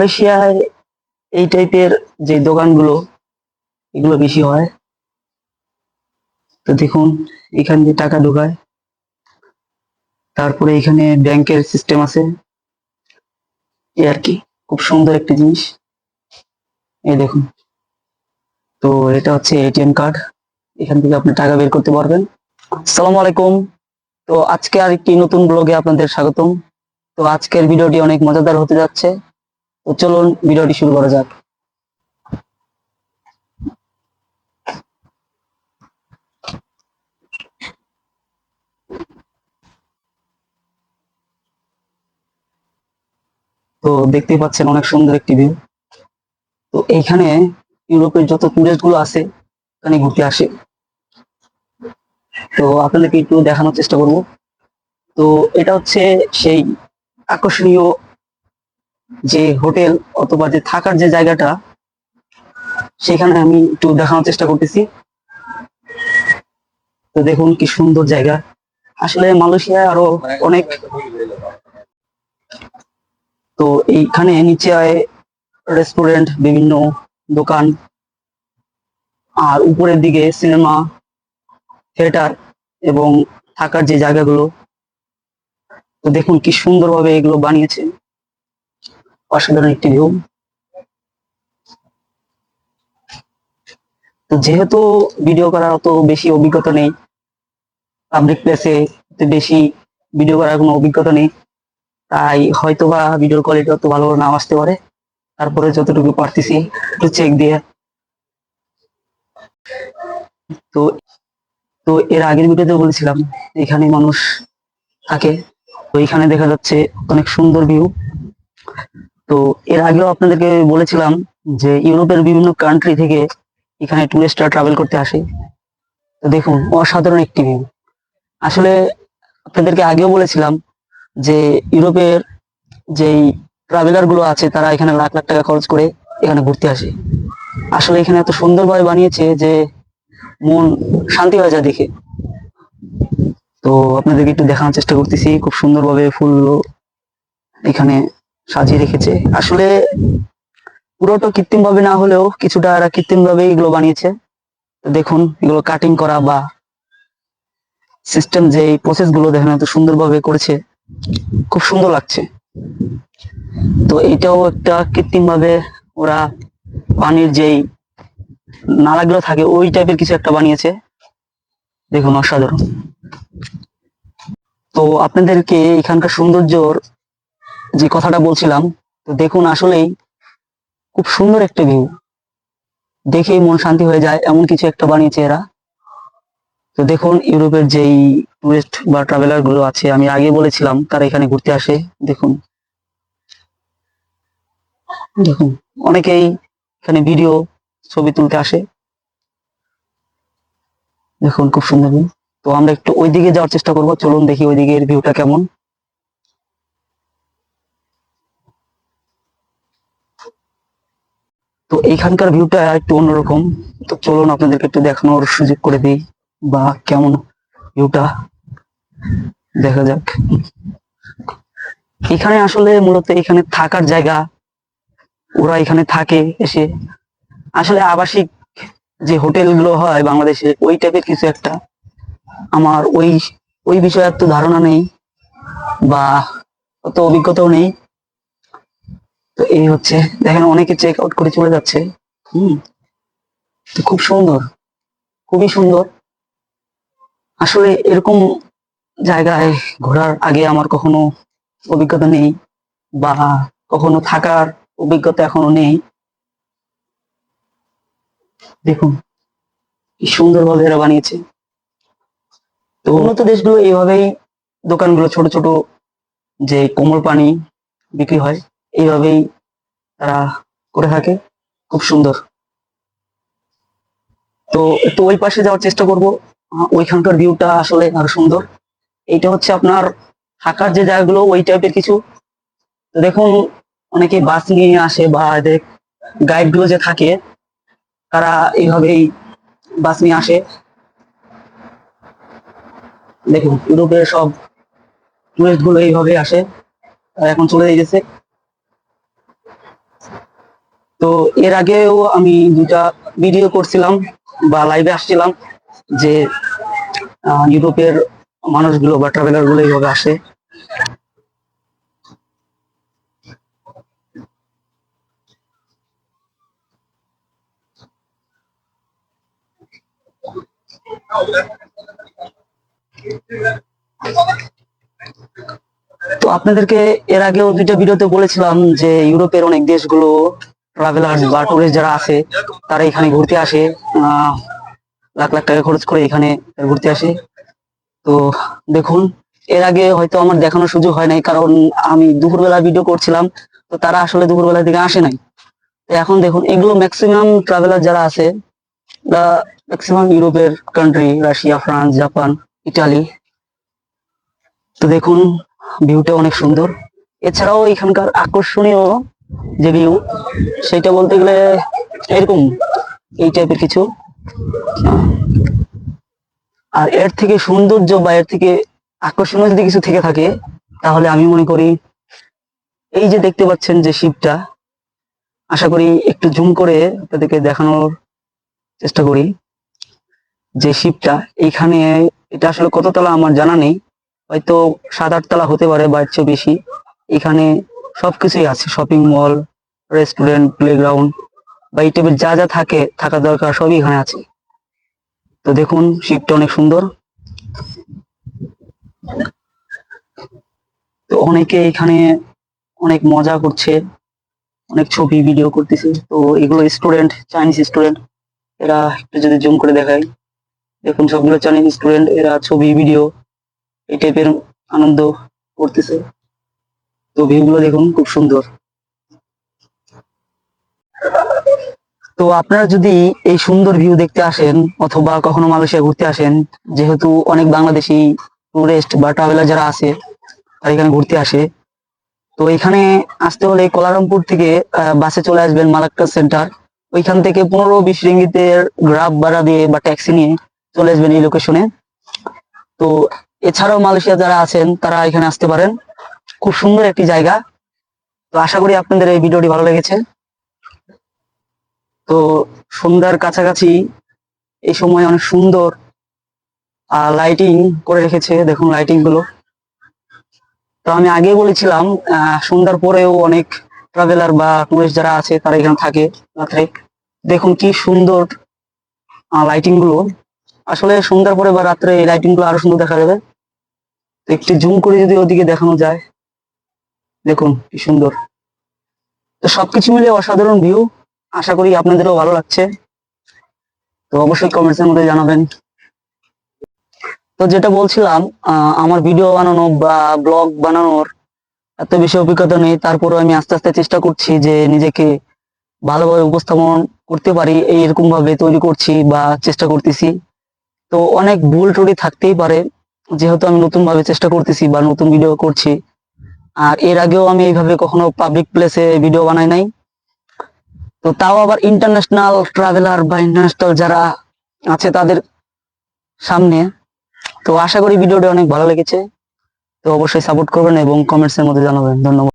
মালয়েশিয়ায় এই টাইপের যে দোকানগুলো এগুলো বেশি হয়। তো দেখুন, এখান দিয়ে টাকা ঢোকায়, তারপরে এখানে ব্যাংকের সিস্টেম আছে, এই আর কি। খুব সুন্দর একটা জিনিস, এই দেখুন। তো এটা হচ্ছে এটিএম কার্ড, এখান থেকে আপনি টাকা বের করতে পারবেন। আসসালামু আলাইকুম। তো আজকে আর একটি নতুন ব্লগে আপনাদের স্বাগতম। তো আজকের ভিডিওটি অনেক মজাদার হতে যাচ্ছে। তো চলুন ভিডিওটি শুরু করা যাক। তো দেখতেই পাচ্ছেন অনেক সুন্দর একটি ভিউ। তো এইখানে ইউরোপের যত টুরিস্ট গুলো আছে এখানে ঘুরতে আসে। তো আপনাদেরকে একটু দেখানোর চেষ্টা করব। তো এটা হচ্ছে সেই আকর্ষণীয় যে হোটেল অথবা যে থাকার যে জায়গাটা, সেখানে আমি একটু দেখানোর চেষ্টা করতেছি। তো দেখুন কি সুন্দর জায়গা। আসলে মালয়েশিয়ায় আরো অনেক। তো এইখানে নিচে রেস্টুরেন্ট, বিভিন্ন দোকান, আর উপরের দিকে সিনেমা, থিয়েটার এবং থাকার যে জায়গাগুলো। তো দেখুন কি সুন্দরভাবে এগুলো বানিয়েছে, অসাধারণ একটি ভিউ। তো যেহেতু ভিডিও করার অত বেশি অভিজ্ঞতা নেই, পাবলিক প্লেসে বেশি ভিডিও করার কোনো অভিজ্ঞতা নেই, তাই হয়তোবা ভিডিওর কোয়ালিটি অত ভালো নাও আসতে পারে। তারপরে যতটুকু পারতেছি একটু চেক দিয়ে। তো তো এর আগের ভিডিওতে বলেছিলাম এখানে মানুষ থাকে। তো এখানে দেখা যাচ্ছে অনেক সুন্দর ভিউ। তো এর আগেও আপনাদেরকে বলেছিলাম যে ইউরোপের বিভিন্ন কান্ট্রি থেকে এখানে টুরিস্টরা ট্রাভেল করতে আসে। তো দেখুন অসাধারণ একটি ভিউ। আসলে আপনাদেরকে আগেও বলেছিলাম যে ইউরোপের যেই ট্রাভেলার গুলো আছে তারা এখানে লাখ লাখ টাকা খরচ করে এখানে ঘুরতে আসে। আসলে এখানে এত সুন্দরভাবে বানিয়েছে যে মন শান্তি হয়ে যায় দেখে। তো আপনাদেরকে একটু দেখানোর চেষ্টা করতেছি, খুব সুন্দরভাবে ফুল এখানে সাজিয়ে রেখেছে। আসলে পুরোটা কৃত্রিম ভাবে না হলেও কিছুটা এরা কৃত্রিম ভাবে এগুলো বানিয়েছে। তো দেখুন এগুলো কাটিং করা বা সিস্টেম, যে প্রসেস গুলো দেখেন এত সুন্দরভাবে করেছে, খুব সুন্দর লাগছে। তো এটাও একটা কৃত্রিম ভাবে ওরা পানির যেই নালাগুলো থাকে ওই টাইপের কিছু একটা বানিয়েছে। দেখুন অসাধারণ। তো আপনাদেরকে এখানকার সৌন্দর্যর যে কথাটা বলছিলাম, তো দেখুন আসলেই খুব সুন্দর একটা ভিউ, দেখেই মন শান্তি হয়ে যায় এমন কিছু একটা বানিয়েছে এরা। তো দেখুন ইউরোপের যেই টুরিস্ট বা ট্রাভেলার গুলো আছে, আমি আগে বলেছিলাম তারা এখানে ঘুরতে আসে। দেখুন দেখুন অনেকেই এখানে ভিডিও ছবি তুলতে আসে। দেখুন খুব সুন্দর ভিউ। তো আমরা একটু ওইদিকে যাওয়ার চেষ্টা করবো, চলুন দেখি ওইদিকের ভিউটা কেমন। তো এইখানকার ভিউটা একটু অন্যরকম। তো চলুন আপনাদেরকে একটু দেখানোর সুযোগ করে দিই বা কেমন ভিউটা, দেখা যাক। এখানে আসলে মূলত এখানে থাকার জায়গা, ওরা এখানে থাকে এসে। আসলে আবাসিক যে হোটেল গুলো হয় বাংলাদেশে ওই টাইপের কিছু একটা। আমার ওই ওই বিষয়ে এত ধারণা নেই বা অত অভিজ্ঞতাও নেই। তো এই হচ্ছে, দেখেন অনেকে চেক আউট করে চলে যাচ্ছে। হম। তো খুব সুন্দর, খুবই সুন্দর। আসলে এরকম জায়গায় ঘোরার আগে আমার কখনো অভিজ্ঞতা নেই বা কখনো থাকার অভিজ্ঞতা এখনো নেই। দেখুন কি সুন্দরভাবে এরা বানিয়েছে। তো উন্নত দেশগুলো এইভাবেই দোকানগুলো ছোট ছোট, যে কোমল পানি বিক্রি হয়, এইভাবেই তারা করে থাকে। খুব সুন্দর। তো একটু ওই পাশে যাওয়ার চেষ্টা করব। ওইখানকার ভিউটা আসলে আরো সুন্দর। এইটা হচ্ছে আপনার থাকার যে জায়গাগুলো ওই টাইপের কিছু। তো দেখুন অনেকে বাস নিয়ে আসে বা এদের গাইড গুলো যে থাকে তারা এইভাবেই বাস নিয়ে আসে। দেখুন ইউরোপের সব টুরিস্ট গুলো এইভাবে আসে, তারা এখন চলে গেছে। তো এর আগেও আমি দুটা ভিডিও করছিলাম বা লাইভে আসছিলাম যে ইউরোপের মানুষগুলো বা ট্রাভেলার গুলো এইভাবে আসে। তো আপনাদেরকে এর আগেও দুইটা ভিডিওতে বলেছিলাম যে ইউরোপের অনেক দেশগুলো ট্রাভেলার্স বা টুরিস্ট যারা আছে তারা এখানে ঘুরতে আসে, লাখ লাখ টাকা খরচ করে এখানে ঘুরতে আসে। তো দেখুন, এর আগে হয়তো আমার দেখানোর সুযোগ হয় নাই, কারণ আমি দুপুরবেলা ভিডিও করছিলাম, তো তারা আসলে দুপুরবেলার দিকে আসে নাই। তো এখন দেখুন, এগুলো ম্যাক্সিমাম ট্রাভেলার যারা আছে, ম্যাক্সিমাম ইউরোপের country, Russia, France, Japan, Italy. তো দেখুন, ভিউটা অনেক সুন্দর। এছাড়াও এখানকার আকর্ষণীয় যে ভিউ, সেটা বলতে গেলে এরকম এই টাইপের কিছু। আর এর থেকে সৌন্দর্য বা এর থেকে আকর্ষণীয় যদি কিছু থেকে থাকে, তাহলে আমি মনে করি এই যে দেখতে পাচ্ছেন যে শিপটা, আশা করি একটু জুম করে আপনাদেরকে দেখানোর চেষ্টা করি। যে শিপটা এইখানে, এটা আসলে কত তলা আমার জানা নেই, হয়তো 7-8 তলা হতে পারে বা এর চেয়ে বেশি। এখানে সবকিছুই আছে, শপিং মল, রেস্টুরেন্ট, প্লেগ্রাউন্ড বা এই টাইপের যা যা থাকা দরকার সবই এখানে আছে। তো দেখুন, শিপটা অনেক সুন্দর। তো অনেকে এখানে অনেক মজা করছে, অনেক ছবি ভিডিও করতেছে। তো এগুলো স্টুডেন্ট, চাইনিজ স্টুডেন্ট। এরা একটু যদি জুম করে দেখাই, দেখুন সবগুলো চাইনিজ স্টুডেন্ট, এরা ছবি ভিডিও এই টাইপের আনন্দ করতেছে। তো ভিউগুলো দেখুন, খুব সুন্দর। তো আপনারা যদি এই সুন্দর ভিউ দেখতে আসেন অথবা কখনো মালয়েশিয়া ঘুরতে আসেন, যেহেতু অনেক বাংলাদেশি টুরিস্ট বা ট্রাভেলার যারা আছে তারা এখানে ঘুরতে আসে, তো এখানে আসতে হলে কোলালামপুর থেকে বাসে চলে আসবেন মালাক্কা সেন্টার। ওইখান থেকে 15-20 রিঙ্গিতের গ্রাব ভাড়া দিয়ে বা ট্যাক্সি নিয়ে চলে আসবেন এই লোকেশনে। তো এছাড়াও মালয়েশিয়া যারা আছেন তারা এখানে আসতে পারেন, খুব সুন্দর একটি জায়গা। তো আশা করি আপনাদের এই ভিডিওটি ভালো লেগেছে। তো সন্ধ্যার কাছাকাছি এই সময় অনেক সুন্দর লাইটিং করে রেখেছে, দেখুন লাইটিং গুলো। তো আমি আগে বলেছিলাম সন্ধ্যার পরেও অনেক ট্রাভেলার বা টুরিস্ট যারা আছে তারা এখানে থাকে রাত্রে। দেখুন কি সুন্দর লাইটিং গুলো। আসলে সন্ধ্যার পরে বা রাত্রে এই লাইটিং গুলো আরো সুন্দর দেখা যাবে। তো একটু জুম করে যদি ওদিকে দেখানো যায়, দেখুন কি সুন্দর। তো সবকিছু মিলে অসাধারণ ভিউ, আশা করি আপনাদেরও ভালো লাগছে। তো অবশ্যই কমেন্টস এর মধ্যে জানাবেন। তো যেটা বলছিলাম, আমার ভিডিও বানানো বা ব্লগ বানানোর এত বেশি অভিজ্ঞতা নেই, তারপরে আমি আস্তে আস্তে চেষ্টা করছি যে নিজেকে ভালোভাবে উপস্থাপন করতে পারি, এইরকম ভাবে তৈরি করছি বা চেষ্টা করতেছি। তো অনেক ভুল ত্রুটি থাকতেই পারে, যেহেতু আমি নতুন ভাবে চেষ্টা করতেছি বা নতুন ভিডিও করছি। আর এর আগেও আমি এইভাবে কখনো পাবলিক প্লেসে ভিডিও বানাই নাই। তো তাও আবার ইন্টারন্যাশনাল ট্রাভেলার বা ইন্টারন্যাশনাল যারা আছে তাদের সামনে। তো আশা করি ভিডিওটি অনেক ভালো লেগেছে। তো অবশ্যই সাপোর্ট করবেন এবং কমেন্টস এর মধ্যে জানাবেন। ধন্যবাদ।